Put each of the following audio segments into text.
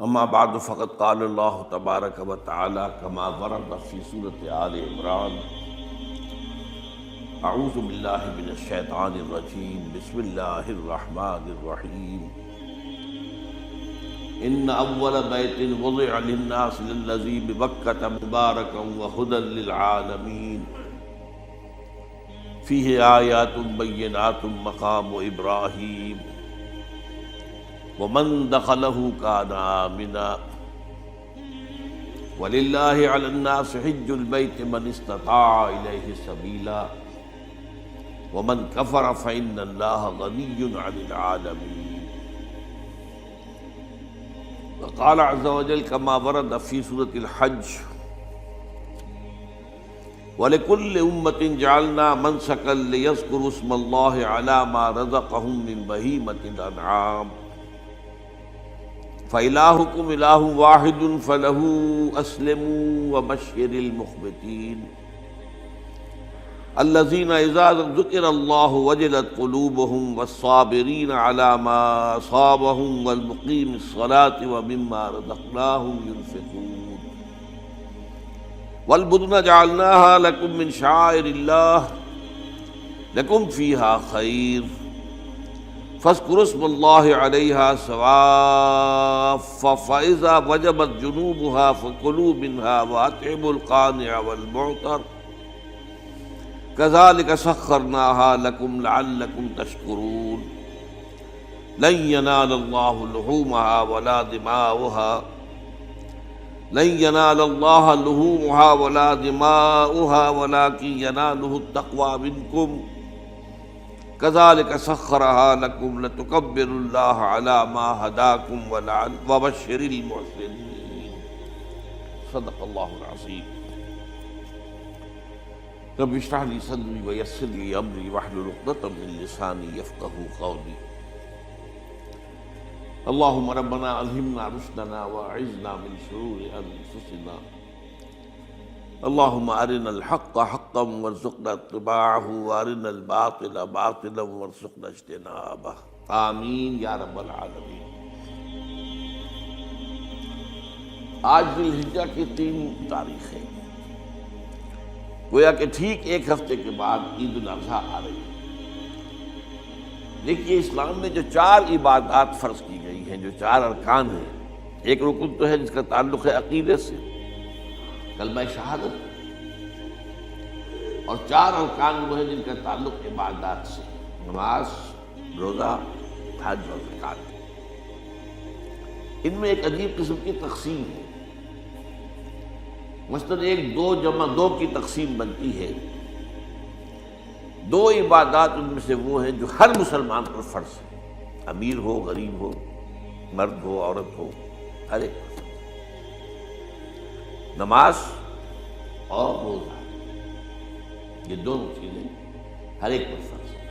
اما بعد فقد قال اللہ تبارک و تعالی کما ورد فی سورۃ آل عمران اعوذ باللہ من الشیطان الرجیم بسم اللہ الرحمن الرحیم ان اول بیت وضع للناس للذی ببکۃ مبارکا وہدی للعالمین فیہ آیات بینات مقام ابراہیم ومن دخلہ کان آمنا وللہ علی الناس حج البیت من استطاع الیہ سبیلا ومن کفر فإن اللہ غنی عن العالمین. وقال عز وجل كما ورد في سورة الحج وَلِكُلِّ أُمَّةٍ جَعَلْنَا مَنْسَكًا لِيَذْكُرُوا اسْمَ اللَّهِ عَلَى مَا رَزَقَهُم مِّن بَهِيمَةِ الْأَنْعَامِ فَإِلَٰهُكُمْ إِلَٰهٌ وَاحِدٌ فَلَهُ أَسْلِمُوا وَبَشِّرِ الْمُخْبِتِينَ الَّذِينَ إِذَا ذُكِرَ اللَّهُ وَجِلَتْ قُلُوبُهُمْ وَالصَّابِرِينَ عَلَى مَا أَصَابَهُمْ وَالْمُقِيمِي الصَّلَاةِ وَمِمَّا رَزَقْنَاهُمْ يُنْفِقُونَ وَالْبُدْنَ جَعَلْنَاهَا لَكُم مِّن شَعَائِرِ اللَّهِ لَكُمْ فِيهَا خَيْرٌ فاذكروا اسم الله عليها صواف فإذا وجبت جنوبها فكلوا منها وأطعموا القانع والمعتر كذلك سخرناها لكم لعلكم تشكرون لن ينال الله لحومها ولا دماؤها ولكن يناله التقوى منكم كذلك سخرها لكم لتكبروا الله على ما هداكم وبشر المحسنين. صدق الله العظيم. رب اشرح لي صدري ويسر لي امري واحلل عقدة من لساني يفقهوا قولي. اللهم ربنا الهمنا رشدنا واعذنا من شرور انفسنا. اللهم ارنا الحق حقا وارزقنا اتباعه وارنا الباطل باطلا وارزقنا اجتنابه. آمین یا رب العالمین. آج ذی الحجہ کی 3 تاریخ ہے. گویا کہ ٹھیک ایک ہفتے کے بعد عید الاضحیٰ آ رہی ہے. دیکھیے اسلام میں جو 4 عبادات فرض کی گئی ہیں، جو 4 ارکان ہیں، ایک رکن تو ہے جس کا تعلق ہے عقیدے سے، کلمہ شہادت، اور 4 ارکان وہ ہیں جن کا تعلق عبادات سے، نماز، روزہ، حج اور زکوٰۃ. ان میں ایک عجیب قسم کی تقسیم ہے. مثلاً 1 2 جمع 2 کی تقسیم بنتی ہے. 2 عبادات ان میں سے وہ ہیں جو ہر مسلمان پر فرض ہے، امیر ہو، غریب ہو، مرد ہو، عورت ہو، ہر ایک پر. نماز اور روزہ، یہ دونوں چیزیں ہر ایک پر فرض ہیں.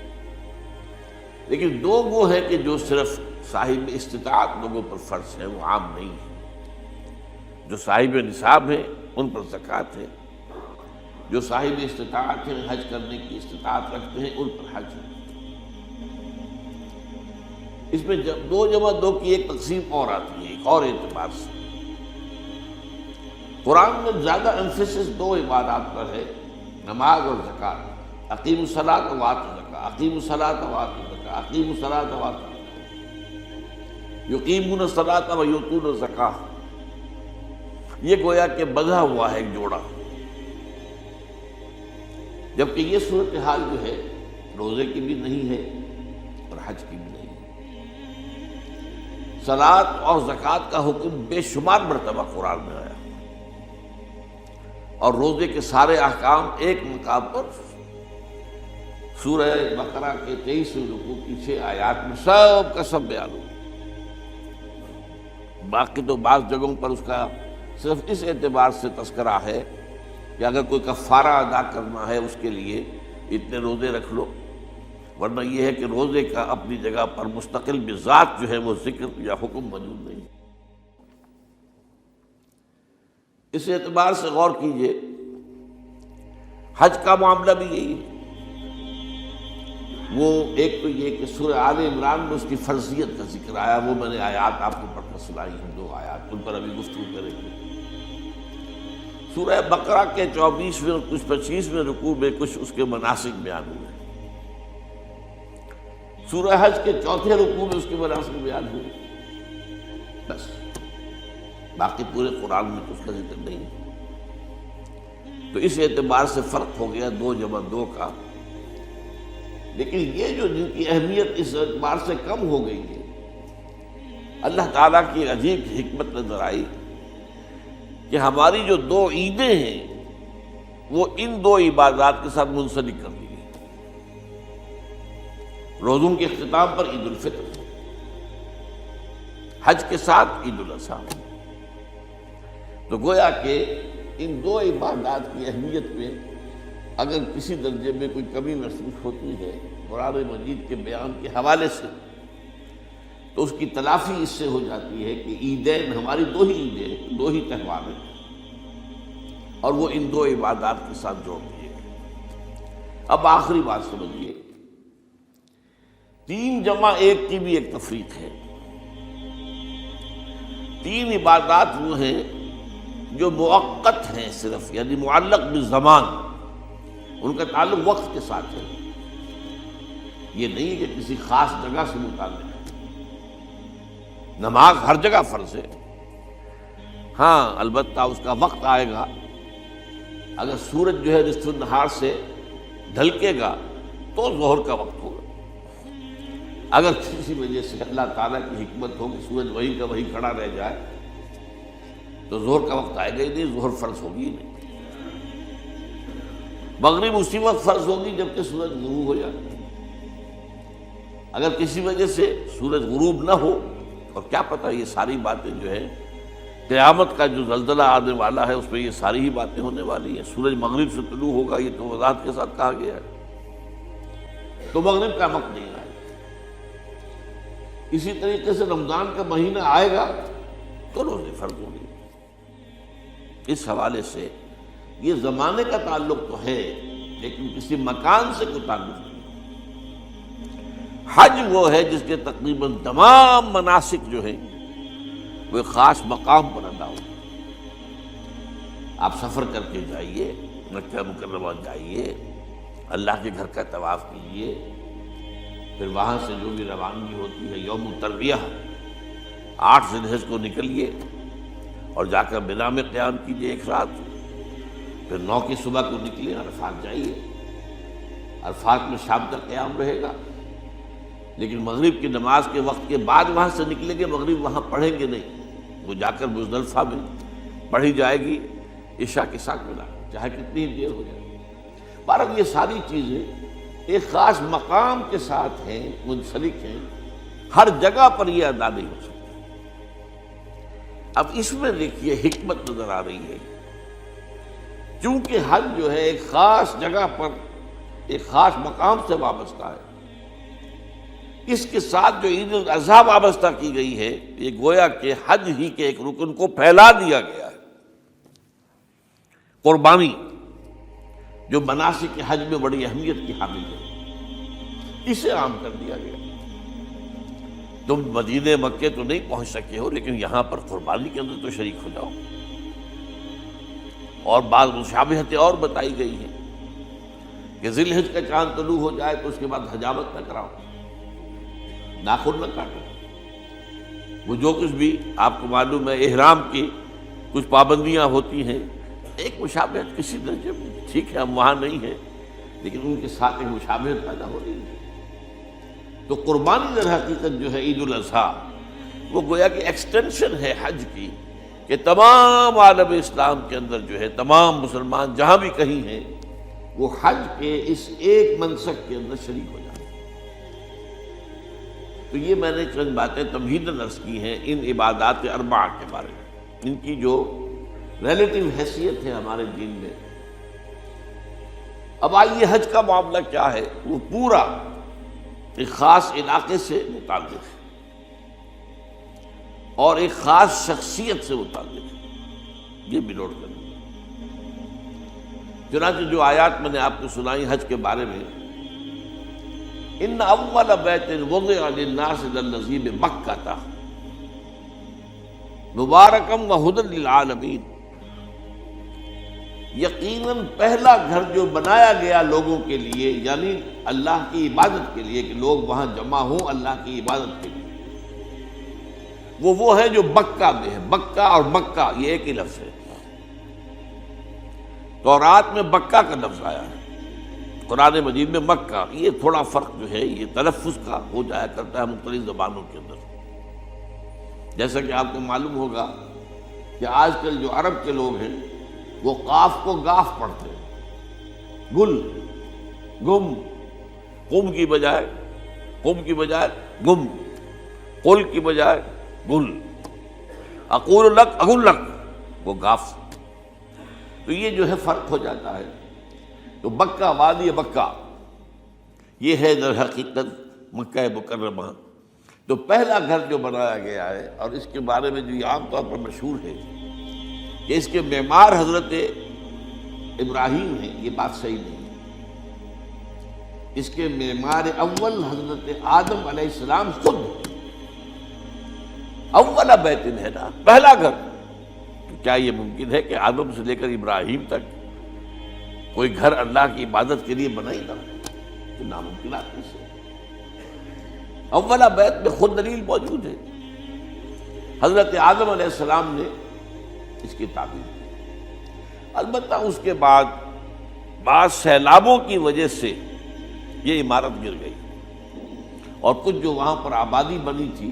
لیکن 2 وہ ہیں کہ جو صرف صاحب استطاعت لوگوں پر فرض ہیں، وہ عام نہیں ہیں. جو صاحب نصاب ہیں ان پر زکوٰۃ ہے، جو صاحب استطاعت ہیں، حج کرنے کی استطاعت رکھتے ہیں، ان پر حج ہے. اس میں 2 جمع 2 کی ایک تقسیم اور آتی ہے ایک اور اعتبار سے. قرآن میں زیادہ ایمفیسس 2 عبادات پر ہے، نماز اور زکوٰۃ. اقیموا الصلاۃ وآتوا الزکاۃ، اقیموا الصلاۃ وآتوا الزکاۃ، اقیموا الصلاۃ وآتوا الزکاۃ، یقیمون الصلاۃ ویؤتون الزکاۃ. یہ گویا کہ بندھا ہوا ہے ایک جوڑا. جبکہ یہ صورتحال جو ہے روزے کی بھی نہیں ہے اور حج کی بھی نہیں ہے. صلاۃ اور زکوٰۃ کا حکم بے شمار مرتبہ قرآن میں آیا، اور روزے کے سارے احکام ایک مقام پر سورہ بقرہ کے 23ویں رکوع کی 6 آیات میں سب کا سب بیان ہوا. باقی تو بعض جگہوں پر اس کا صرف اس اعتبار سے تذکرہ ہے کہ اگر کوئی کفارہ ادا کرنا ہے اس کے لیے اتنے روزے رکھ لو، ورنہ یہ ہے کہ روزے کا اپنی جگہ پر مستقل بذات جو ہے وہ ذکر یا حکم موجود نہیں. اس اعتبار سے غور کیجئے، حج کا معاملہ بھی یہی ہے. وہ ایک تو یہ کہ سورہ آل عمران میں اس کی فرضیت کا ذکر آیا، وہ میں نے آیات آپ کو پڑھا. پر سنائی ہیں 2 آیات، ان پر ابھی گفتگو کریں گے۔ سورہ بقرہ کے 24ویں اور کچھ 25ویں رکوع میں کچھ اس کے مناسک بیان ہوئے، سورہ حج کے 4تھے رکوع میں اس کے مناسک بیان ہوئے، بس باقی پورے قرآن میں تو اس کا ذکر نہیں ہے۔ تو اس اعتبار سے فرق ہو گیا 2 جمع 2 کا، لیکن یہ جو جن کی اہمیت اس اعتبار سے کم ہو گئی ہے، اللہ تعالیٰ کی عجیب حکمت نظر آئی کہ ہماری جو 2 عیدیں ہیں وہ ان 2 عبادات کے ساتھ منسلک کر دی گئی۔ روزوں کے اختتام پر عید الفطر، حج کے ساتھ عید الاضحیٰ۔ تو گویا کہ ان 2 عبادات کی اہمیت میں اگر کسی درجے میں کوئی کمی محسوس ہوتی ہے قرآن مجید کے بیان کے حوالے سے، تو اس کی تلافی اس سے ہو جاتی ہے کہ عیدین ہماری 2 ہی عیدیں، 2 ہی تہوار ہیں، اور وہ ان 2 عبادات کے ساتھ جوڑ دیے گئے۔ اب آخری بات سمجھیے، 3 جمع 1 کی بھی ایک تفریق ہے۔ 3 عبادات وہ ہیں جو مؤقت ہیں صرف، یعنی معلق بالزمان، ان کا تعلق وقت کے ساتھ ہے، یہ نہیں ہے کہ کسی خاص جگہ سے متعلق ہے۔ نماز ہر جگہ فرض ہے، ہاں البتہ اس کا وقت آئے گا، اگر سورج جو ہے نصف النہار سے ڈھلکے گا تو ظہر کا وقت ہوگا، اگر کسی وجہ سے اللہ تعالیٰ کی حکمت ہو کہ سورج وہیں کا وہیں کھڑا رہ جائے تو ظہر کا وقت آئے گا ہی نہیں، ظہر فرض ہوگی ہی نہیں۔ مغرب اسی وقت فرض ہوگی جبکہ سورج غروب ہو جائے، اگر کسی وجہ سے سورج غروب نہ ہو، اور کیا پتہ یہ ساری باتیں جو ہے قیامت کا جو زلزلہ آنے والا ہے اس میں یہ ساری ہی باتیں ہونے والی ہیں، سورج مغرب سے طلوع ہوگا یہ تو وضاحت کے ساتھ کہا گیا ہے، تو مغرب کا وقت نہیں آئے۔ اسی طریقے سے رمضان کا مہینہ آئے گا تو روزے فرض ہوں گے۔ اس حوالے سے یہ زمانے کا تعلق تو ہے لیکن کسی مکان سے کوئی تعلق نہیں۔ حج وہ ہے جس کے تقریباً تمام مناسک جو ہیں وہ ایک خاص مقام پر ادا ہو۔ آپ سفر کر کے جائیے، مکہ مکرمہ جائیے، اللہ کے گھر کا طواف کیجیے، پھر وہاں سے جو بھی روانگی ہوتی ہے یوم الترویہ 8 ذی الحجہ کو نکلیے اور جا کر منا میں قیام کیجیے 1 رات، پھر 9 کی صبح کو نکلیے عرفات جائیے، عرفات میں شام تک قیام رہے گا، لیکن مغرب کی نماز کے وقت کے بعد وہاں سے نکلیں گے، مغرب وہاں پڑھیں گے نہیں، وہ جا کر مزدلفہ میں پڑھی جائے گی عشاء کے ساتھ ملا، چاہے کتنی ہی دیر ہو جائے۔ بہرحال یہ ساری چیزیں ایک خاص مقام کے ساتھ ہیں، منسلک ہیں، ہر جگہ پر یہ ادا نہیں ہو سکتا۔ اب اس میں دیکھیے حکمت نظر آ رہی ہے، چونکہ حج جو ہے ایک خاص جگہ پر ایک خاص مقام سے وابستہ ہے، اس کے ساتھ جو عید الاضحیٰ وابستہ کی گئی ہے، یہ گویا کہ حج ہی کے ایک رکن کو پھیلا دیا گیا ہے۔ قربانی جو مناسک حج میں بڑی اہمیت کی حامل ہے، اسے عام کر دیا گیا۔ تم مدینے مکے تو نہیں پہنچ سکے ہو، لیکن یہاں پر قربانی کے اندر تو شریک ہو جاؤ۔ اور بعض مشابہتیں اور بتائی گئی ہیں کہ ذی الحجہ کا چاند طلوع ہو جائے تو اس کے بعد حجامت نہ کراؤ، ناخن نہ کاٹو، وہ جو کچھ بھی آپ کو معلوم ہے احرام کی کچھ پابندیاں ہوتی ہیں، ایک مشابہت کسی درجے میں، ٹھیک ہے ہم وہاں نہیں ہیں لیکن ان کے ساتھ ایک مشابہت پیدا ہو رہی ہے۔ تو قربانی در حقیقت جو ہے عید الاضحیٰ وہ گویا کہ ایکسٹینشن ہے حج کی، کہ تمام عالم اسلام کے اندر جو ہے تمام مسلمان جہاں بھی کہیں ہیں وہ حج کے اس ایک منسک کے اندر شریک ہو جائیں۔ تو یہ میں نے چند باتیں تمہیداً عرض کی ہیں ان عبادات اربعہ کے بارے میں، ان کی جو ریلیٹیو حیثیت ہے ہمارے دین میں۔ اب آئیے حج کا معاملہ کیا ہے، وہ پورا ایک خاص علاقے سے متعلق ہے اور ایک خاص شخصیت سے متعلق ہے، یہ بھی نوٹ کریں۔ چنانچہ جو آیات میں نے آپ کو سنائی حج کے بارے میں، ان اول بیت وضع للناس للذی بمکہ تھا، مبارکم وہدی للعالمین، یقیناً پہلا گھر جو بنایا گیا لوگوں کے لیے، یعنی اللہ کی عبادت کے لیے، کہ لوگ وہاں جمع ہوں اللہ کی عبادت کے لیے، وہ ہے جو بکہ میں ہے۔ بکہ اور مکہ یہ ایک ہی لفظ ہے۔ تورات میں بکہ کا لفظ آیا ہے، قرآن مجید میں مکہ۔ یہ تھوڑا فرق جو ہے یہ تلفظ کا ہو جایا کرتا ہے مختلف زبانوں کے اندر۔ جیسا کہ آپ کو معلوم ہوگا کہ آج کل جو عرب کے لوگ ہیں وہ قاف کو گاف پڑھتے ہیں، گل، گم، قم کی بجائے گم، قل کی بجائے گل، اقول لک اقول لک، وہ گاف۔ تو یہ جو ہے فرق ہو جاتا ہے۔ تو بکہ، وادی بکہ، یہ ہے در حقیقت مکہ مکرمہ۔ تو پہلا گھر جو بنایا گیا ہے، اور اس کے بارے میں جو یہ عام طور پر مشہور ہے کہ اس کے معمار حضرت ابراہیم ہیں، یہ بات صحیح نہیں ہے۔ اس کے معمار اول حضرت آدم علیہ السلام خود ہیں۔ اول بیت ہے نا، پہلا گھر۔ تو کیا یہ ممکن ہے کہ آدم سے لے کر ابراہیم تک کوئی گھر اللہ کی عبادت کے لیے بنا ہی نہ ہو؟ تو ناممکنات میں سے اولا بیت میں خود دلیل موجود ہے۔ حضرت آدم علیہ السلام نے اس کی تعبیر کی۔ البتہ اس کے بعد بعض سیلابوں کی وجہ سے یہ عمارت گر گئی، اور کچھ جو وہاں پر آبادی بنی تھی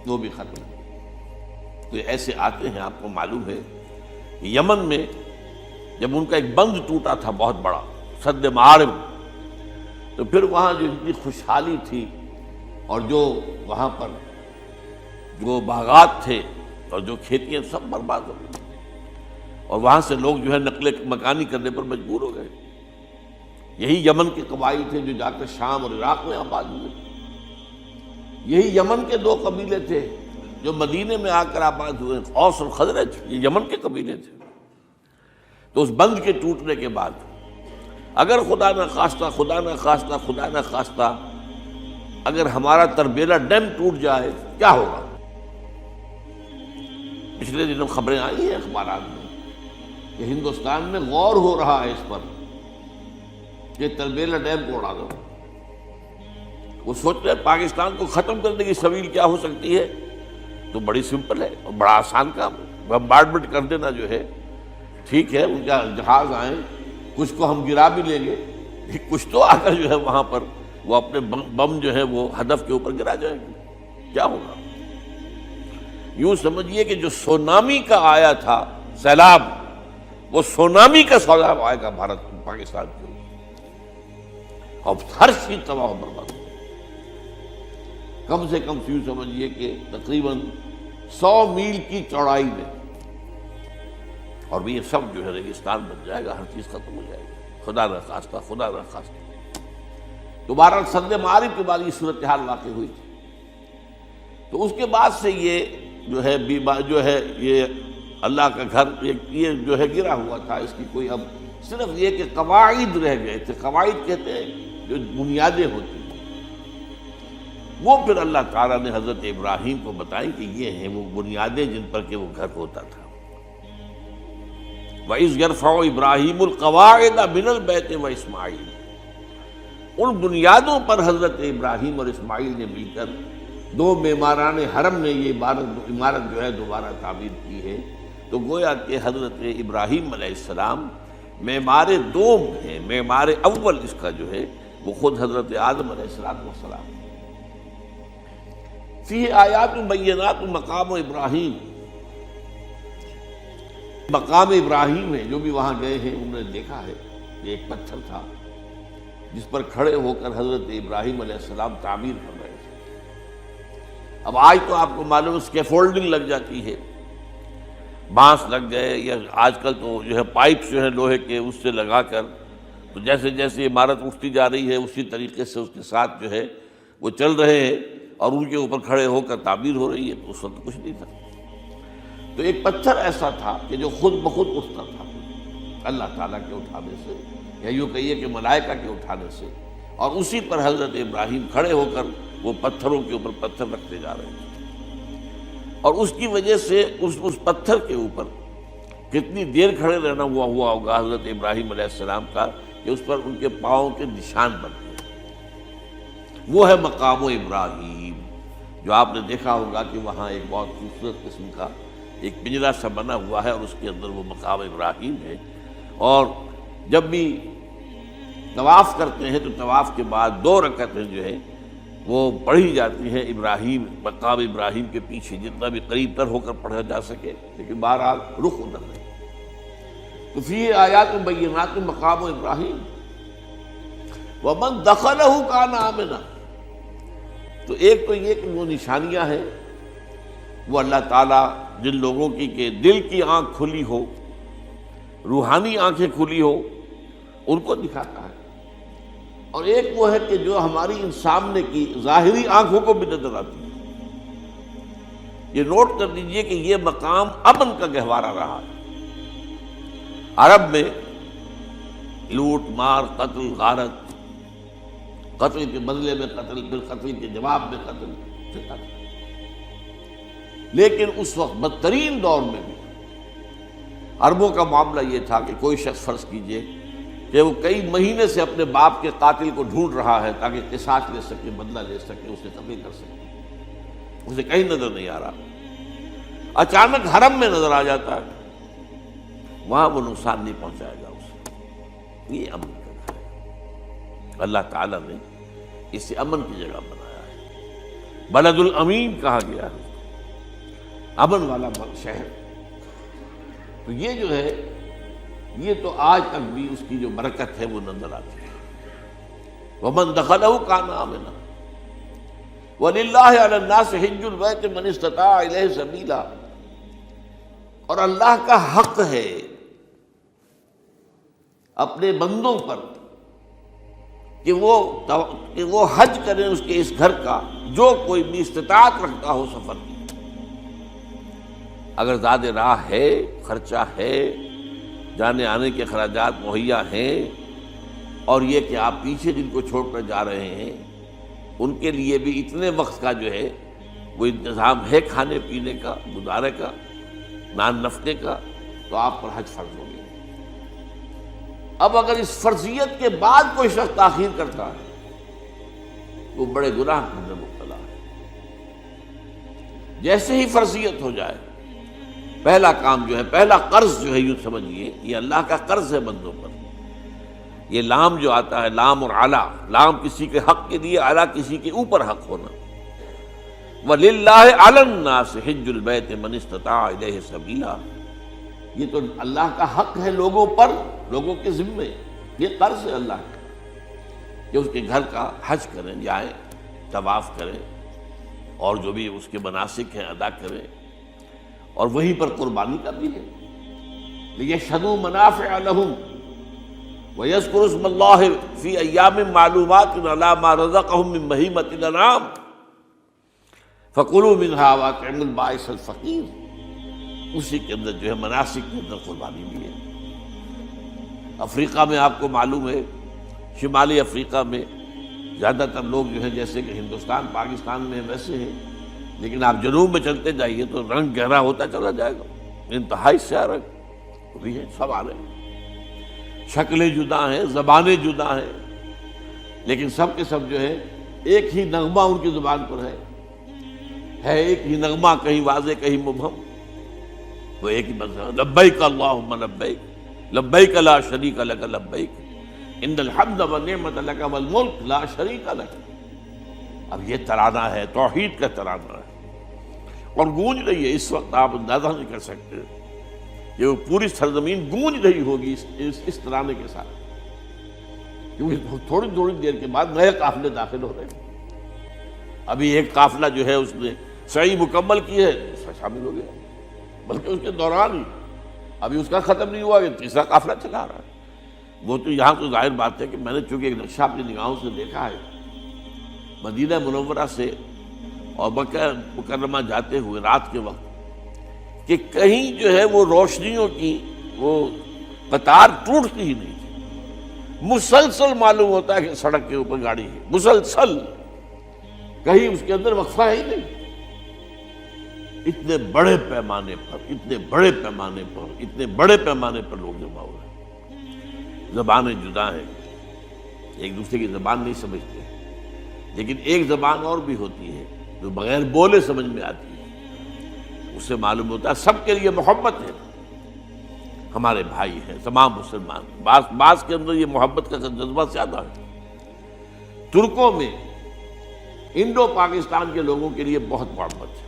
وہ بھی ختم ہوئی۔ تو ایسے آتے ہیں، آپ کو معلوم ہے کہ یمن میں جب ان کا ایک بند ٹوٹا تھا بہت بڑا، سد معارم، تو پھر وہاں جو اتنی خوشحالی تھی، اور جو وہاں پر جو باغات تھے اور جو کھیتیاں سب برباد ہو گئی، اور وہاں سے لوگ جو ہے نقل مکانی کرنے پر مجبور ہو گئے۔ یہی یمن کے قبائل تھے جو جا کر شام اور عراق میں آباد ہوئے۔ یہی یمن کے دو قبیلے تھے جو مدینے میں آ کر آباد ہوئے، اوس اور خزرج، یہ یمن کے قبیلے تھے۔ تو اس بند کے ٹوٹنے کے بعد اگر خدا نہ خواستہ اگر ہمارا تربیلا ڈیم ٹوٹ جائے کیا ہوگا؟ پچھلے دنوں خبریں آئی ہیں اخبارات میں کہ ہندوستان میں غور ہو رہا ہے اس پر کہ تربیلا ڈیم کو اڑا دو۔ وہ سوچ رہے پاکستان کو ختم کرنے کی سبیل کیا ہو سکتی ہے؟ تو بڑی سمپل ہے اور بڑا آسان کام ہے، بمبارڈمنٹ کر دینا جو ہے۔ ٹھیک ہے، ان کا جہاز آئیں، کچھ کو ہم گرا بھی لیں گے، کچھ تو آ کر جو ہے وہاں پر وہ اپنے بم جو ہے وہ ہدف کے اوپر گرا جائیں گے، کیا ہوگا؟ یوں سمجھیے کہ جو سونامی کا آیا تھا سیلاب، وہ سونامی کا سیلاب آئے گا بھارت پاکستان کے اوپر، اور ہر چیز تباہ و برباد ہو۔ کم سے کم یوں سمجھیے کہ تقریباً 100 میل کی چوڑائی میں، اور بھی یہ سب جو ہے ریگستان بن جائے گا، ہر چیز ختم ہو جائے گی، خدا نہ خواستہ۔ دوبارہ سد معارف کے بعد یہ صورتحال واقع ہوئی تھی۔ تو اس کے بعد سے یہ جو ہے یہ اللہ کا گھر یہ جو ہے گرا ہوا تھا۔ اس کی کوئی اب صرف یہ کہ قواعد رہ گئے تھے۔ قواعد کہتے ہیں جو بنیادیں ہوتی ہیں، وہ پھر اللہ تعالیٰ نے حضرت ابراہیم کو بتائی کہ یہ ہیں وہ بنیادیں جن پر کہ وہ گھر ہوتا تھا۔ وَإِذْ يَرْفَعُ إِبْرَاهِيمُ الْقَوَاعِدَ مِنَ الْبَيْتِ وَإِسْمَاعِيلُ، ان بنیادوں پر حضرت ابراہیم اور اسماعیل نے مل کر، دو معماران حرم نے یہ عمارت جو ہے دوبارہ تعمیر کی ہے۔ تو گویا کہ حضرت ابراہیم علیہ السلام معمار دوم ہے، معمار اول اس کا جو ہے وہ خود حضرت آدم علیہ السلام۔ فیہ آیات بینات مقام ابراہیم، مقام ابراہیم ہے۔ جو بھی وہاں گئے ہیں انہوں نے دیکھا ہے یہ ایک پتھر تھا جس پر کھڑے ہو کر حضرت ابراہیم علیہ السلام تعمیر کر رہے تھے۔ اب آج تو آپ کو معلوم اسکیفولڈنگ لگ جاتی ہے، بانس لگ گئے، یا آج کل تو جو ہے پائپس جو ہے لوہے کے اس سے لگا کر، تو جیسے جیسے عمارت اٹھتی جا رہی ہے اسی طریقے سے اس کے ساتھ جو ہے وہ چل رہے ہیں اور ان کے اوپر کھڑے ہو کر تعمیر ہو رہی ہے۔ تو اس وقت کچھ نہیں تھا۔ تو ایک پتھر ایسا تھا کہ جو خود بخود اٹھتا تھا اللہ تعالیٰ کے اٹھانے سے، یا یوں کہیے کہ ملائکہ کے اٹھانے سے، اور اسی پر حضرت ابراہیم کھڑے ہو کر وہ پتھروں کے اوپر پتھر رکھتے جا رہے تھے۔ اور اس کی وجہ سے اس پتھر کے اوپر کتنی دیر کھڑے رہنا ہوا ہوگا حضرت ابراہیم علیہ السلام کا کہ اس پر ان کے پاؤں کے نشان بن گئے۔ وہ ہے مقام ابراہیم، جو آپ نے دیکھا ہوگا کہ وہاں ایک بہت خوبصورت قسم کا ایک پنجرا سا بنا ہوا ہے اور اس کے اندر وہ مقام ابراہیم ہے۔ اور جب بھی طواف کرتے ہیں تو طواف کے بعد 2 رکعتیں جو ہے وہ پڑھی جاتی ہیں ابراہیم، مقام ابراہیم کے پیچھے جتنا بھی قریب تر ہو کر پڑھا جا سکے، لیکن بہرحال رخ ادھر ہے۔ تو فی آیات بینات مقام ابراہیم ومن دخلہ کان آمنا۔ تو ایک تو یہ کہ وہ نشانیاں ہیں، وہ اللہ تعالیٰ جن لوگوں کی کہ دل کی آنکھ کھلی ہو، روحانی آنکھیں کھلی ہو، ان کو دکھاتا ہے، اور ایک وہ ہے کہ جو ہماری ان سامنے کی ظاہری آنکھوں کو بھی نظر آتی ہے۔ یہ نوٹ کر لیجئے کہ یہ مقام امن کا گہوارہ رہا ہے۔ عرب میں لوٹ مار، قتل، غارت، قتل کے بدلے میں قتل، پھر قتل کے جواب میں قتل چلتا تھا، لیکن اس وقت بدترین دور میں بھی عربوں کا معاملہ یہ تھا کہ کوئی شخص فرض کیجئے کہ وہ کئی مہینے سے اپنے باپ کے قاتل کو ڈھونڈ رہا ہے تاکہ قصاص لے سکے، بدلہ لے سکے، اسے قتل کر سکے، اسے کہیں نظر نہیں آ رہا، اچانک حرم میں نظر آ جاتا ہے، وہاں وہ نقصان نہیں پہنچائے گا اسے۔ یہ امن کا گھر ہے، اللہ تعالیٰ نے اسے امن کی جگہ بنایا ہے، بلد الامین کہا گیا ہے، امن والا شہر۔ تو یہ جو ہے، یہ تو آج تک بھی اس کی جو برکت ہے وہ نظر آتی ہے۔ وَمَن دَخَلَهُ كَانَ آمِنًا وَلِلَّهِ عَلَى النَّاسِ حِجُّ الْبَيْتِ مَنِ اسْتَطَاعَ إِلَيْهِ سَبِيلًا، اور اللہ کا حق ہے اپنے بندوں پر کہ وہ حج کریں اس کے اس گھر کا، جو کوئی بھی استطاعت رکھتا ہو سفر کی۔ اگر زاد راہ ہے، خرچہ ہے، جانے آنے کے اخراجات مہیا ہیں، اور یہ کہ آپ پیچھے جن کو چھوڑ کر جا رہے ہیں ان کے لیے بھی اتنے وقت کا جو ہے وہ انتظام ہے کھانے پینے کا، گزارے کا، نان نفقے کا، تو آپ پر حج فرض ہو گیا۔ اب اگر اس فرضیت کے بعد کوئی شخص تاخیر کرتا ہے وہ بڑے گناہ کے اندر مبتلا ہے۔ جیسے ہی فرضیت ہو جائے، پہلا کام جو ہے، پہلا قرض جو ہے، یوں سمجھیے یہ اللہ کا قرض ہے بندوں پر۔ یہ لام جو آتا ہے، لام اور اعلیٰ، لام کسی کے حق کے لیے، اعلیٰ کسی کے اوپر حق ہونا۔ وَلِلَّهِ عَلَى النَّاسِ حِجُّ الْبَيْتِ مَنِ اسْتَطَاعَ إِلَيْهِ سَبِيلًا، یہ تو اللہ کا حق ہے لوگوں پر، لوگوں کے ذمے، یہ قرض ہے اللہ کا کہ اس کے گھر کا حج کریں، جائیں، طواف کریں، اور جو بھی اس کے مناسک ہیں ادا کریں، اور وہیں پر قربانی کا بھی ہے۔ لِيَشْهَدُوا مَنَافِعَ لَهُمْ وَيَذْكُرُوا اسْمَ اللَّهِ فِي أَيَّامٍ مَّعْلُومَاتٍ عَلَىٰ مَا رَزَقَهُم مِّن بَهِيمَةِ الْأَنْعَامِ فَكُلُوا مِنْهَا وَأَطْعِمُوا الْبَائِسَ الْفَقِيرَ۔ اسی کے اندر جو ہے مناسک کے اندر قربانی بھی ہے۔ افریقہ میں آپ کو معلوم ہے، شمالی افریقہ میں زیادہ تر لوگ جو ہیں جیسے کہ ہندوستان پاکستان میں ویسے ہیں، لیکن آپ جنوب میں چلتے جائیے تو رنگ گہرا ہوتا چلا جائے گا، انتہائی سیاہ رنگ وہ بھی ہے، سب آ رہے ہیں، شکلیں جدا ہیں، زبانیں جدا ہیں، لیکن سب کے سب جو ہے ایک ہی نغمہ ان کی زبان پر ہے ایک ہی نغمہ، کہیں واضح کہیں مبہم، وہ ایک ہی مذہب، لبیک اللہم لبیک، لبیک لا شریک لک لبیک، ان الحمد والنعمت لک والملک لا شریک لک۔ اب یہ ترانہ ہے، توحید کا ترانہ ہے، اور گونج رہی ہے اس وقت، آپ اندازہ نہیں کر سکتے کہ وہ پوری سرزمین گونج رہی ہوگی اس ترانے کے ساتھ، کیونکہ تھوڑی تھوڑی دیر کے بعد نئے قافلے داخل ہو رہے ہیں۔ ابھی ایک قافلہ جو ہے اس نے سعی مکمل کی ہے، اس میں شامل ہو گیا، بلکہ اس کے دوران ہی ابھی اس کا ختم نہیں ہوا کہ تیسرا قافلہ چلا رہا ہے۔ وہ تو یہاں تو ظاہر بات ہے کہ میں نے چونکہ ایک نقشہ اپنی نگاہوں سے دیکھا ہے، مدینہ منورہ سے اور مکہ مکرمہ جاتے ہوئے رات کے وقت، کہ کہیں جو ہے وہ روشنیوں کی وہ قطار ٹوٹتی ہی نہیں تھی، مسلسل معلوم ہوتا ہے کہ سڑک کے اوپر گاڑی ہے، مسلسل، کہیں اس کے اندر وقفہ ہی نہیں، اتنے بڑے پیمانے پر اتنے بڑے پیمانے پر لوگ جمع ہو رہے ہیں. زبانیں جدا ہیں، ایک دوسرے کی زبان نہیں سمجھتے، لیکن ایک زبان اور بھی ہوتی ہے جو بغیر بولے سمجھ میں آتی ہے. اس سے معلوم ہوتا ہے سب کے لیے محبت ہے، ہمارے بھائی ہیں تمام مسلمان. بعض کے اندر یہ محبت کا جذبہ زیادہ ہے. ترکوں میں انڈو پاکستان کے لوگوں کے لیے بہت محبت ہے.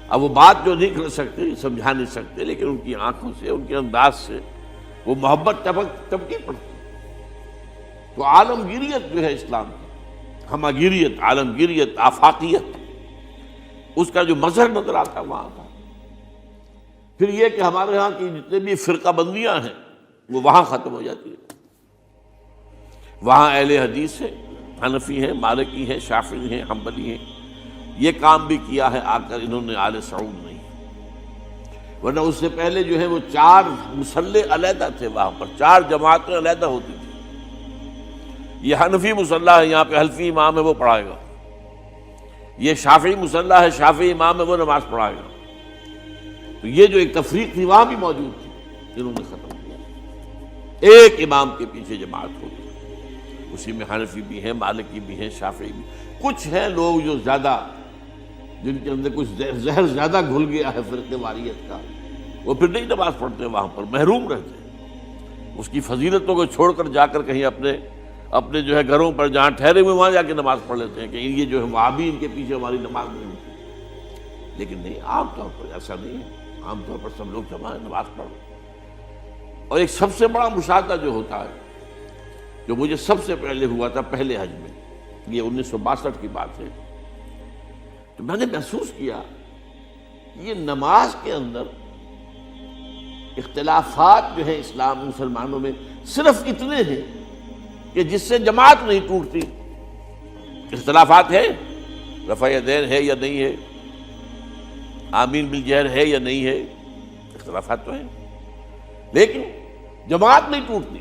اب وہ بات جو نہیں کر سکتے، سمجھا نہیں سکتے، لیکن ان کی آنکھوں سے، ان کے انداز سے وہ محبت ٹپکی پڑتی. تو عالمگیریت جو ہے اسلام کی، ہمگیریت، عالمگیریت، آفاقیت، اس کا جو مظہر نظر آتا ہے وہاں کا. پھر یہ کہ ہمارے ہاں کی جتنے بھی فرقہ بندیاں ہیں وہ وہاں ختم ہو جاتی ہے. وہاں اہل حدیث ہے، حنفی ہیں، مالکی ہیں، شافعی ہیں، حنبلی ہیں. یہ کام بھی کیا ہے آ کر انہوں نے آل سعود نہیں. ورنہ اس سے پہلے جو ہے وہ 4 مصلے علیحدہ تھے، وہاں پر 4 جماعتیں علیحدہ ہوتی تھیں. یہ حنفی مصلی ہے، یہاں پہ حنفی امام ہے وہ پڑھائے گا. یہ شافعی مصلی ہے، شافعی امام ہے وہ نماز پڑھائے گا. تو یہ جو ایک تفریق تھی وہاں بھی موجود تھی، انہوں نے ختم کیا. ایک امام کے پیچھے جماعت ہوگی، اسی میں حنفی بھی ہیں، مالکی بھی ہیں، شافعی بھی. کچھ ہیں لوگ جو زیادہ، جن کے اندر کچھ زہر زیادہ گھل گیا ہے فرقے واریت کا، وہ پھر نہیں نماز پڑھتے، وہاں پر محروم رہتے ہیں. اس کی فضیلتوں کو چھوڑ کر جا کر کہیں اپنے جو ہے گھروں پر جہاں ٹھہرے ہوئے وہاں جا کے نماز پڑھ لیتے ہیں کہ یہ جو ہے وہابی ان کے پیچھے ہماری نماز نہیں ہوتی. لیکن نہیں، عام طور پر ایسا نہیں ہے. عام طور پر سب لوگ جمع نماز پڑھ. اور ایک سب سے بڑا مشاہدہ جو ہوتا ہے، جو مجھے سب سے پہلے ہوا تھا پہلے حج میں، یہ 1962 کی بات ہے، تو میں نے محسوس کیا یہ نماز کے اندر اختلافات جو ہیں اسلام مسلمانوں میں صرف اتنے ہیں کہ جس سے جماعت نہیں ٹوٹتی. اختلافات ہے، رفع یدین ہے یا نہیں ہے، آمین بالجہر ہے یا نہیں ہے، اختلافات تو ہیں، لیکن جماعت نہیں ٹوٹتی.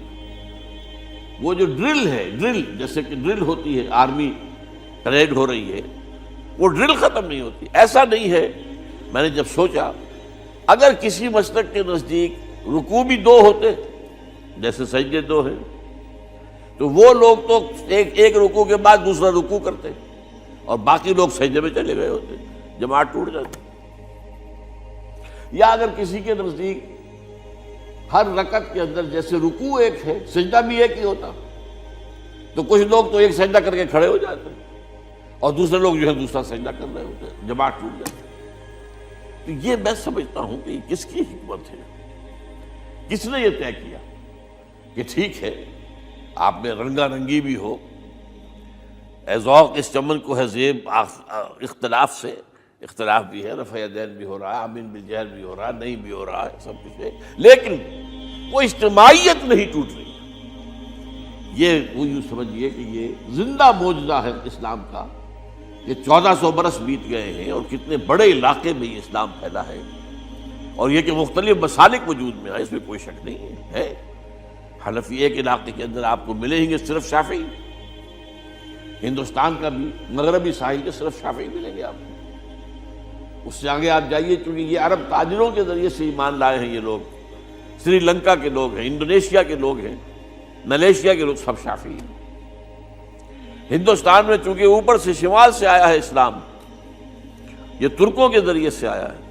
وہ جو ڈرل ہے، ڈرل جیسے کہ ڈرل ہوتی ہے، آرمی پریڈ ہو رہی ہے، وہ ڈرل ختم نہیں ہوتی. ایسا نہیں ہے. میں نے جب سوچا اگر کسی مسلک کے نزدیک رکوع بھی 2 ہوتے جیسے سجدے 2 ہیں، تو وہ لوگ تو ایک رکوع کے بعد دوسرا رکوع کرتے اور باقی لوگ سجدے میں چلے گئے ہوتے، جماعت ٹوٹ جاتی. یا اگر کسی کے نزدیک ہر رکعت کے اندر جیسے رکوع ایک ہے، سجدہ بھی ایک ہی ہوتا، تو کچھ لوگ تو ایک سجدہ کر کے کھڑے ہو جاتے اور دوسرے لوگ جو ہے دوسرا سجدہ کر رہے ہوتے، جماعت ٹوٹ جاتی. تو یہ میں سمجھتا ہوں کہ کس کی حکمت ہے، کس نے یہ طے کیا کہ ٹھیک ہے آپ میں رنگا رنگی بھی ہو، اے ذوق اس چمن کو ہے زیب اختلاف سے، اختلاف بھی ہے، رفع یدین بھی ہو رہا ہے، آمین بالجہر بھی ہو رہا ہے، نہیں بھی ہو رہا ہے، سب کچھ ہے، لیکن وہ اجتماعیت نہیں ٹوٹ رہی. یہ وہ یوں سمجھیے کہ یہ زندہ معجزہ ہے اسلام کا کہ 1400 برس بیت گئے ہیں اور کتنے بڑے علاقے میں یہ اسلام پھیلا ہے، اور یہ کہ مختلف مسالک وجود میں آئے، اس میں کوئی شک نہیں ہے. حنفی ایک علاقے کے اندر آپ کو ملیں گے صرف شافعی، ہندوستان کا بھی مغربی ساحل کے صرف شافعی ملیں گے آپ کو. اس سے آگے آپ جائیے، چونکہ یہ عرب تاجروں کے ذریعے سے ایمان لائے ہیں یہ لوگ، سری لنکا کے لوگ ہیں، انڈونیشیا کے لوگ ہیں، ملیشیا کے لوگ، سب شافعی ہیں. ہندوستان میں چونکہ اوپر سے شمال سے آیا ہے اسلام، یہ ترکوں کے ذریعے سے آیا ہے،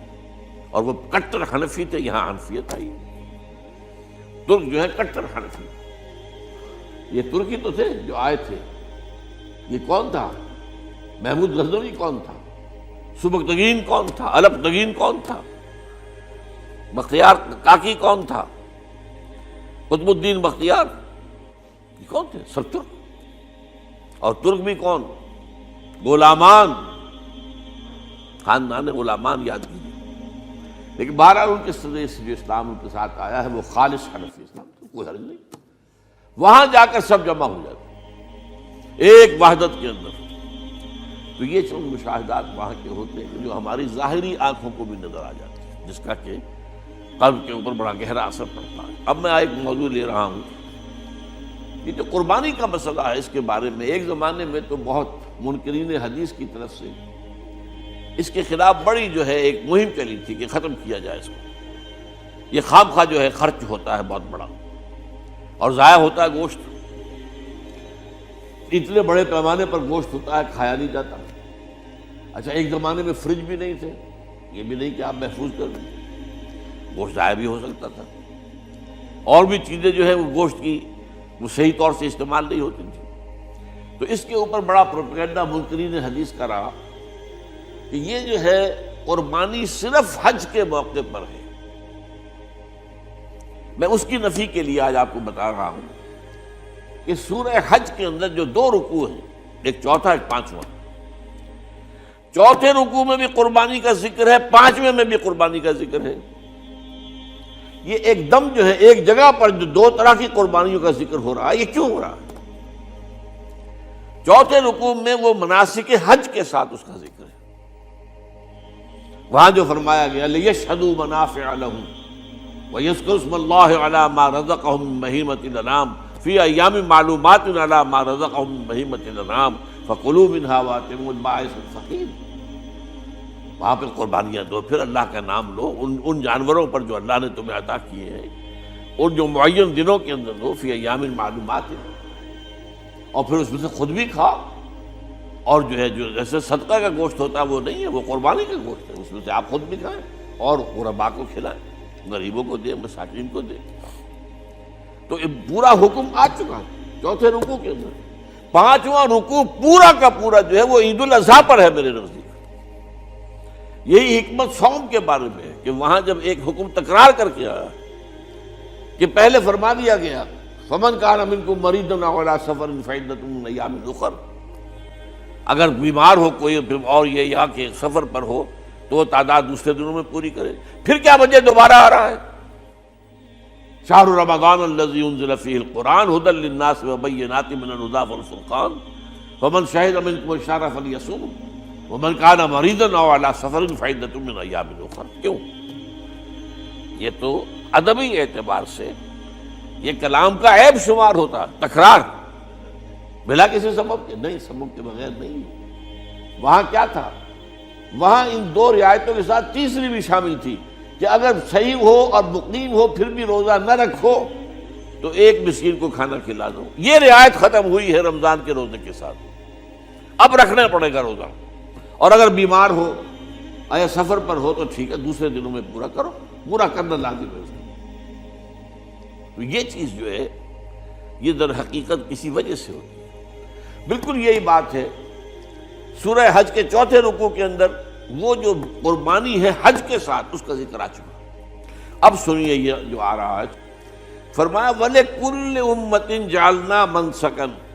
اور وہ کٹر حنفی تھے، یہاں حنفیت آئی. ترک جو ہے کٹر حنفی، یہ ترکی تو تھے جو آئے تھے. یہ کون تھا؟ محمود غزنوی کون تھا؟ سبکتگین کون تھا؟ الپتگین کون تھا؟ بختیار کاکی کون تھا؟ قطب الدین بختیار، یہ کون تھے؟ سب ترک. اور ترک بھی کون؟ غلامان، خاندان غلامان یاد کیجیے. لیکن بہرحال ان کے ذریعے سے جو اسلام ان کے ساتھ آیا ہے وہ خالص حنفی اسلام، کوئی حرج نہیں. وہاں جا کر سب جمع ہو جاتے ایک وحدت کے اندر. تو یہ چند مشاہدات وہاں کے ہوتے ہیں جو ہماری ظاہری آنکھوں کو بھی نظر آ جاتے ہیں، جس کا کہ قلب کے اوپر بڑا گہرا اثر پڑتا ہے. اب میں ایک موضوع لے رہا ہوں، یہ جو قربانی کا مسئلہ ہے، اس کے بارے میں ایک زمانے میں تو بہت منکرین حدیث کی طرف سے اس کے خلاف بڑی جو ہے ایک مہم چلی تھی کہ ختم کیا جائے اس کو۔ یہ خام خواہ جو ہے خرچ ہوتا ہے بہت بڑا، اور ضائع ہوتا ہے گوشت، اتنے بڑے پیمانے پر گوشت ہوتا ہے، کھایا نہیں جاتا۔ اچھا، ایک زمانے میں فریج بھی نہیں تھے، یہ بھی نہیں کہ آپ محفوظ کر لیں، گوشت ضائع بھی ہو سکتا تھا، اور بھی چیزیں جو ہے وہ گوشت کی وہ صحیح طور سے استعمال نہیں ہوتی تھی۔ تو اس کے اوپر بڑا پروپیگنڈا منکرین حدیث کا رہا کہ یہ جو ہے قربانی صرف حج کے موقع پر ہے۔ میں اس کی نفی کے لیے آج آپ کو بتا رہا ہوں کہ سورہ حج کے اندر جو 2 رکوع ہیں، ایک چوتھا ایک پانچواں، چوتھے رکوع میں بھی قربانی کا ذکر ہے، پانچویں میں بھی قربانی کا ذکر ہے۔ یہ ایک دم جو ہے ایک جگہ پر جو 2 طرح کی قربانیوں کا ذکر ہو رہا ہے، یہ کیوں ہو رہا ہے؟ چوتھے رکوع میں وہ مناسک حج کے ساتھ اس کا ذکر ہے، وہاں جو فرمایا گیا لِيَشْهَدُوا مَنَافِعَ لَهُمْ وَيَذْكُرُوا اسْمَ اللَّهِ عَلَىٰ مَا رَزَقَهُم مِّن بَهِيمَةِ الْأَنْعَامِ فِي أَيَّامٍ مَّعْلُومَاتٍ عَلَىٰ مَا رَزَقَهُم مِّن بَهِيمَةِ الْأَنْعَامِ فَكُلُوا مِنْهَا وَأَطْعِمُوا الْبَائِسَ الْفَقِيرَ۔ وہاں پہ قربانیاں دو، پھر اللہ کا نام لو ان جانوروں پر جو اللہ نے تمہیں عطا کیے ہیں، اور جو معین دنوں کے اندر دو، فی ایام معلومات، اور پھر اس میں سے خود بھی کھا، اور جو ہے جو جیسے صدقہ کا گوشت ہوتا ہے وہ نہیں ہے، وہ قربانی کا گوشت ہے، اس میں سے آپ خود بھی کھائیں اور غرباء کو کھلائیں، غریبوں کو دیں، مساکین کو دیں۔ تو یہ پورا حکم آ چکا ہے چوتھے رکوع کے اندر۔ پانچواں رکوع پورا کا پورا جو ہے وہ عید الاضحیٰ پر ہے میرے نزدیک۔ یہی حکمت صوم کے بارے میں ہے کہ وہاں جب ایک حکم تکرار کر کے آیا کہ پہلے فرما دیا گیا فَمَنْ كَانَ مِنْكُمْ مَرِيضًا أَوْ عَلَىٰ سَفَرٍ فَعِدَّةٌ مِّنْ أَيَّامٍ أُخَرَ، اگر بیمار ہو کوئی اور یہ یا کہ سفر پر ہو تو وہ تعداد دوسرے دنوں میں پوری کرے۔ پھر کیا وجہ دوبارہ آ رہا ہے؟ شہر رمضان الذی انزل فیہ القرآن ھدی للناس وبینات من الھدی والفرقان فمن شہد منکم الشہر فلیصمہ ومن کان مریضا او علی سفر فعدۃ من ایام اخر۔ کیوں؟ یہ تو ادبی اعتبار سے یہ کلام کا عیب شمار ہوتا، تکرار بلا کسی سبب کے، نہیں، سبب کے بغیر نہیں۔ وہاں کیا تھا؟ وہاں ان 2 رعایتوں کے ساتھ تیسری بھی شامل تھی کہ اگر صحیح ہو اور مقیم ہو پھر بھی روزہ نہ رکھو تو ایک مسکین کو کھانا کھلا دو۔ یہ رعایت ختم ہوئی ہے رمضان کے روزے کے ساتھ، اب رکھنا پڑے گا روزہ، اور اگر بیمار ہو یا سفر پر ہو تو ٹھیک ہے، دوسرے دنوں میں پورا کرو، پورا کرنا لازم ہے۔ تو یہ چیز جو ہے یہ در حقیقت کسی وجہ سے ہوتی ہے۔ بالکل یہی بات ہے سورہ حج کے چوتھے رکوع کے اندر، وہ جو قربانی ہے حج کے ساتھ اس کا ذکر آ چکا۔ اب سنیے یہ جو آ رہا ہے، فرمایا وَلِكُلِّ أُمَّةٍ جَعَلْنَا مَنْسَكًا،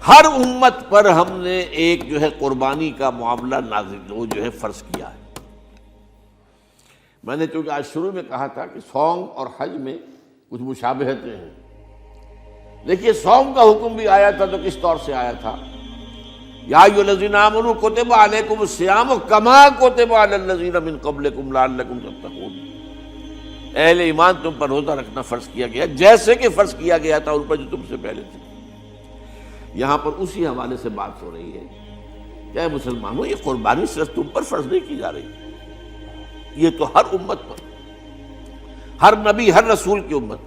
ہر امت پر ہم نے ایک جو ہے قربانی کا معاملہ نازل وہ جو ہے فرض کیا ہے۔ میں نے چونکہ آج شروع میں کہا تھا کہ صوم اور حج میں کچھ مشابہتیں ہیں۔ دیکھیے صوم کا حکم بھی آیا تھا تو کس طور سے آیا تھا؟ یا ایھا الذین آمنوا کتب علیکم الصیام کما کتب علی الذین من قبلکم لعلکم تتقون، اہل ایمان تم پر روزہ رکھنا فرض کیا گیا جیسے کہ فرض کیا گیا تھا ان پر جو تم سے پہلے تھے۔ یہاں پر اسی حوالے سے بات ہو رہی ہے کہ اے مسلمانوں، یہ قربانی صرف تم پر فرض نہیں کی جا رہی، یہ تو ہر امت پر، ہر نبی ہر رسول کی امت۔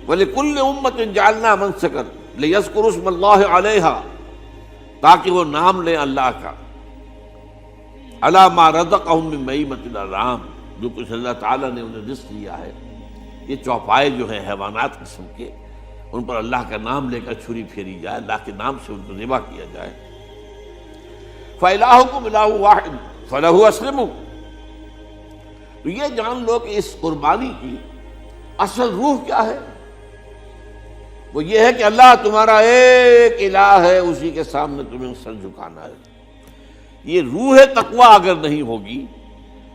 وَلِكُلِّ أُمَّةٍ جَعَلْنَا مَنْسَكًا لِيَذْكُرُوا اسْمَ اللَّهِ عَلَيْهَا، تاکہ وہ نام لیں اللہ کا، عَلَىٰ مَا رَزَقَهُم مِّن بَهِیمَةِ الْأَنْعَامِ، جو کچھ اللہ تعالیٰ نے انہیں رزق دیا ہے۔ یہ چوپائے جو ہیں حیوانات قسم کے، ان پر اللہ کا نام لے کر چھری پھیری جائے، اللہ کے نام سے ان کو ذبح کیا جائے۔ فَإِلَٰهُكُمْ إِلَٰهٌ وَاحِدٌ فَلَهُ أَسْلِمُوا۔ تو یہ جان لو کہ اس قربانی کی اصل روح کیا ہے؟ وہ یہ ہے کہ اللہ تمہارا ایک الہ ہے، اسی کے سامنے تمہیں سر جھکانا ہے۔ یہ روح تقویٰ اگر نہیں ہوگی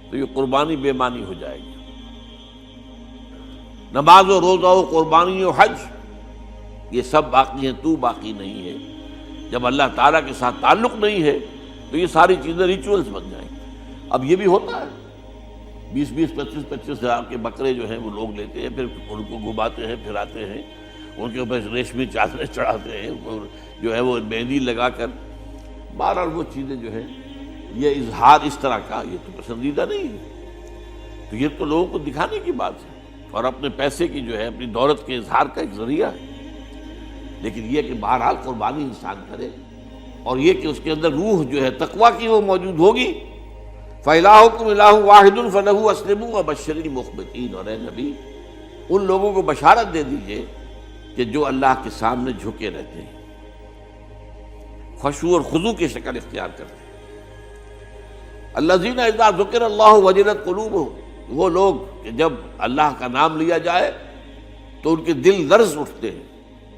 تو یہ قربانی بے معنی ہو جائے گی۔ نماز و روزہ و قربانی و حج یہ سب باقی ہیں، تو باقی نہیں ہے۔ جب اللہ تعالیٰ کے ساتھ تعلق نہیں ہے تو یہ ساری چیزیں ریچولز بن جائیں گی۔ اب یہ بھی ہوتا ہے، 20-20 25-25 ہزار کے بکرے جو ہیں وہ لوگ لیتے ہیں، پھر ان کو گھماتے ہیں، پھراتے ہیں، ان کے اوپر ریشمی چادریں چڑھاتے ہیں، اور جو ہے وہ مہندی لگا کر، بہرحال وہ چیزیں جو ہیں یہ اظہار اس طرح کا یہ تو پسندیدہ نہیں ہے، تو یہ تو لوگوں کو دکھانے کی بات ہے اور اپنے پیسے کی جو ہے اپنی دولت کے اظہار کا ایک ذریعہ ہے۔ لیکن یہ کہ بہرحال قربانی انسان کرے اور یہ کہ اس کے اندر روح جو ہے تقویٰ کی وہ موجود ہوگی۔ فَإِلَٰهُكُمْ إِلَٰهٌ وَاحِدٌ فَلَهُ أَسْلِمُوا وَبَشِّرِ الْمُخْبِتِينَ، اور اے نبی ان لوگوں کو بشارت دے دیجئے کہ جو اللہ کے سامنے جھکے رہتے ہیں، خشوع اور خضوع کی شکل اختیار کرتے ہیں۔ الَّذِينَ إِذَا ذُكِرَ اللَّهُ وَجِلَتْ قُلُوبُهُمْ، وہ لوگ کہ جب اللہ کا نام لیا جائے تو ان کے دل لرز اٹھتے ہیں۔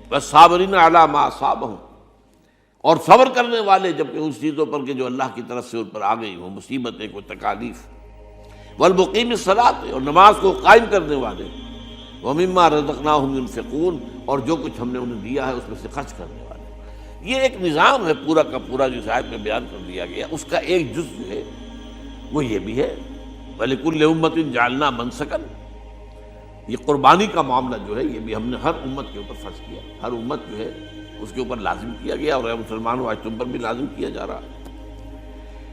وَالصَّابِرِينَ عَلَىٰ مَا أَصَابَهُمْ، اور صبر کرنے والے جبکہ اس چیزوں پر کہ جو اللہ کی طرف سے ان پر آ گئی ہوں، مصیبتیں کوئی تکالیف۔ والمقیم الصلاۃ، اور نماز کو قائم کرنے والے۔ ومما رزقناہم ينفقون، اور جو کچھ ہم نے انہیں دیا ہے اس میں سے خرچ کرنے والے۔ یہ ایک نظام ہے پورا کا پورا جو آیت میں بیان کر دیا گیا، اس کا ایک جز جو ہے وہ یہ بھی ہے وَلِكُلِّ أُمَّةٍ جَعَلْنَا مَنسَكًا، یہ قربانی کا معاملہ جو ہے یہ بھی ہم نے ہر امت کے اوپر فرض کیا، ہر امت جو ہے اس کے اوپر لازم کیا گیا، اور مسلمانوں آج تم پر بھی لازم کیا جا رہا ہے۔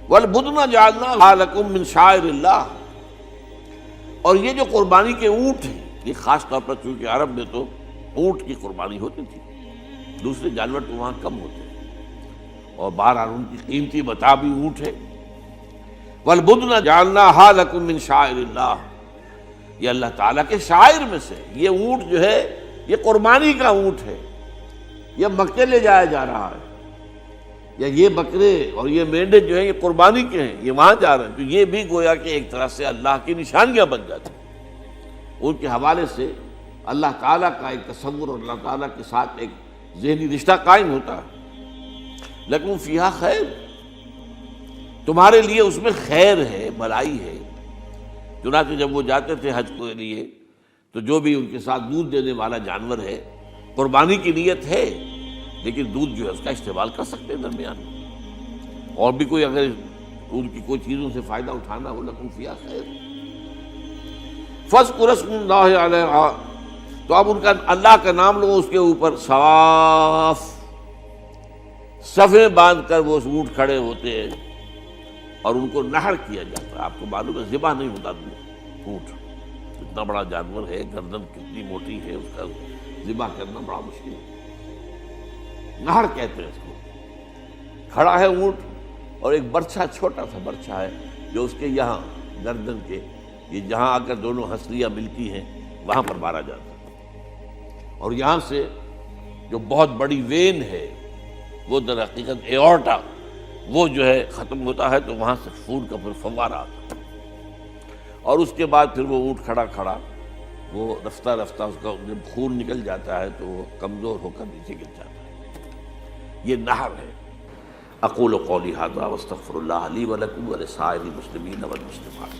وَالْبُدْنَ جَعَلْنَاهَا لَكُم مِّن شَعَائِرِ اللَّهِ، اور یہ جو قربانی کے اونٹ ہیں، یہ خاص طور پر چونکہ عرب میں تو اونٹ کی قربانی ہوتی تھی، دوسرے جانور تو وہاں کم ہوتے ہیں، اور بہرحال ان کی قیمتی متاع بھی اونٹ ہے۔ وَالْبُدْنَ جَعَلْنَاهَا لَكُم مِّن شَعَائِرِ اللَّهِ، یہ اللہ تعالیٰ کے شعائر میں سے یہ اونٹ جو ہے یہ قربانی کا اونٹ ہے، یہ مکے لے جایا جا رہا ہے، یا یہ بکرے اور یہ مینڈے جو ہیں یہ قربانی کے ہیں، یہ وہاں جا رہے ہیں، تو یہ بھی گویا کہ ایک طرح سے اللہ کی نشانیاں بن جاتی ہیں۔ ان کے حوالے سے اللہ تعالیٰ کا ایک تصور اور اللہ تعالیٰ کے ساتھ ایک ذہنی رشتہ قائم ہوتا ہے۔ لیکن فیہا خیر، تمہارے لیے اس میں خیر ہے، بھلائی ہے۔ چنانچہ جب وہ جاتے تھے حج کے لیے تو جو بھی ان کے ساتھ دودھ دینے والا جانور ہے، قربانی کی نیت ہے لیکن دودھ جو ہے اس کا استعمال کر سکتے ہیں درمیان میں، اور بھی کوئی اگر ان کی کوئی چیزوں سے فائدہ اٹھانا ہو، لکم فیہا خیر۔ فاذکروا اسم اللہ علیہا، تو اب ان کا اللہ کا نام لو اس کے اوپر، صواف صفیں باندھ کر وہ اونٹ کھڑے ہوتے ہیں اور ان کو نحر کیا جاتا ہے۔ آپ کو معلوم ہے ذبح نہیں ہوتا اونٹ، اتنا بڑا جانور ہے، گردن کتنی موٹی ہے، اس کا ذبح کرنا بڑا مشکل ہے۔ نہر کہتے ہیں اس کو۔ کھڑا ہے اونٹ اور ایک برچھا، چھوٹا سا برچھا ہے جو اس کے یہاں گردن کے یہ جہاں آ کر دونوں ہنسلیاں ملتی ہیں وہاں پر مارا جاتا ہے، اور یہاں سے جو بہت بڑی وین ہے وہ در حقیقت ایورٹا، وہ جو ہے ختم ہوتا ہے، تو وہاں سے خون کا پھر فوارہ آتا ہے، اور اس کے بعد پھر وہ اونٹ کھڑا کھڑا وہ رفتہ رفتہ اس کا جب خون نکل جاتا ہے تو وہ کمزور ہو کر نیچے گر جاتا ہے۔ یہ نہر ہے۔ اقول قولی ھذا واستغفر اللہ لی ولکم ولسائر المسلمین والمسلمات۔